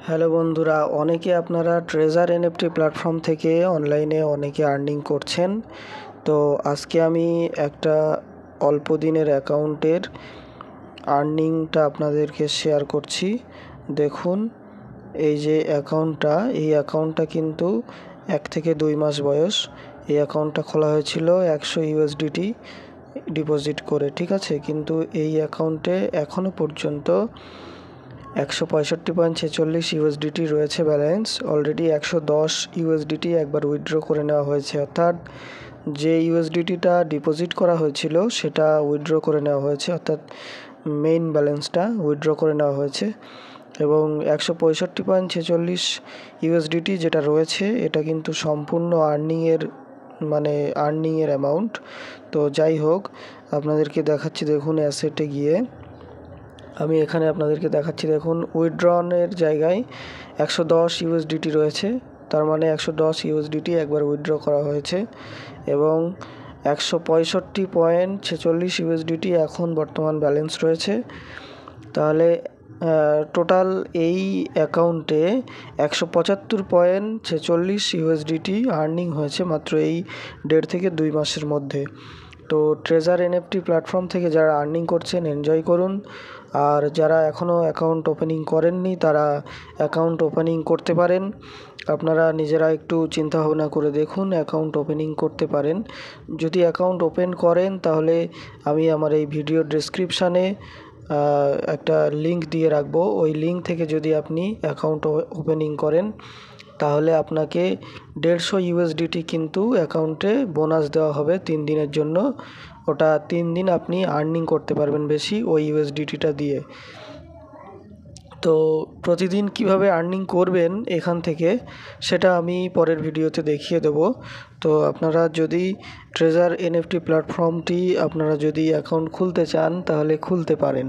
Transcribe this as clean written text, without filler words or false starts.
Hello বন্ধুরা, অনেকে আপনারা ট্রেজার এনএফটি প্ল্যাটফর্ম থেকে অনলাইনে অনেকে আর্নিং করছেন। তো আজকে আমি একটা অল্প দিনের অ্যাকাউন্টের আর্নিংটা আপনাদেরকে শেয়ার করছি। দেখুন, এই যে এই অ্যাকাউন্টটা কিন্তু 1 থেকে 2 মাস বয়স। এই অ্যাকাউন্টটা খোলা হয়েছিল 100 ইউএসডিটি ডিপোজিট করে, ঠিক আছে। কিন্তু এই অ্যাকাউন্টে এখনও পর্যন্ত 165.46 ইউএসডিটি রয়েছে ব্যালেন্স। অলরেডি 110 ইউএসডিটি একবার উইথড্র করে নেওয়া হয়েছে, অর্থাৎ যে ইউএসডিটিটা ডিপোজিট করা হয়েছিল সেটা উইথড্র করে নেওয়া হয়েছে, অর্থাৎ মেইন ব্যালেন্সটা উইথড্র করে নেওয়া হয়েছে। এবং 165.46 ইউএসডিটি যেটা রয়েছে এটা কিন্তু সম্পূর্ণ আর্নিংয়ের অ্যামাউন্ট। তো যাই হোক, আপনাদেরকে দেখাচ্ছি। দেখুন, অ্যাসেটে গিয়ে আমি এখানে আপনাদেরকে দেখাচ্ছি। দেখুন, উইথড্রনের জায়গায় 110 ইউএসডিটি রয়েছে, তার মানে 110 ইউএসডিটি একবার উইথড্র করা হয়েছে। এবং 165.46 ইউএসডিটি এখন বর্তমান ব্যালেন্স রয়েছে। তাহলে টোটাল এই অ্যাকাউন্টে 175.46 ইউএসডিটি আর্নিং হয়েছে মাত্র এই 1.5 থেকে 2 মাসের মধ্যে। তো ট্রেজার এনএফটি প্ল্যাটফর্ম থেকে যারা আর্নিং করছেন, এনজয় করুন। আর যারা এখনও অ্যাকাউন্ট ওপেনিং করেননি তারা অ্যাকাউন্ট ওপেনিং করতে পারেন। আপনারা নিজেরা একটু চিন্তা ভাবনা করে দেখুন, অ্যাকাউন্ট ওপেনিং করতে পারেন। যদি অ্যাকাউন্ট ওপেন করেন তাহলে আমি আমার এই ভিডিও ডেসক্রিপশানে একটা লিঙ্ক দিয়ে রাখবো। ওই লিঙ্ক থেকে যদি আপনি অ্যাকাউন্ট ওপেনিং করেন তাহলে আপনাকে 150 ইউএসডিটি কিন্তু অ্যাকাউন্টে বোনাস দেওয়া হবে 3 দিনের জন্য। ওটা 3 দিন আপনি আর্নিং করতে পারবেন বেশি ওই ইউএসডিটিটা দিয়ে। তো প্রতিদিন কিভাবে আর্নিং করবেন এখান থেকে সেটা আমি পরের ভিডিওতে দেখিয়ে দেব। তো আপনারা যদি ট্রেজার এনএফটি প্ল্যাটফর্মটি আপনারা যদি অ্যাকাউন্ট খুলতে চান তাহলে খুলতে পারেন।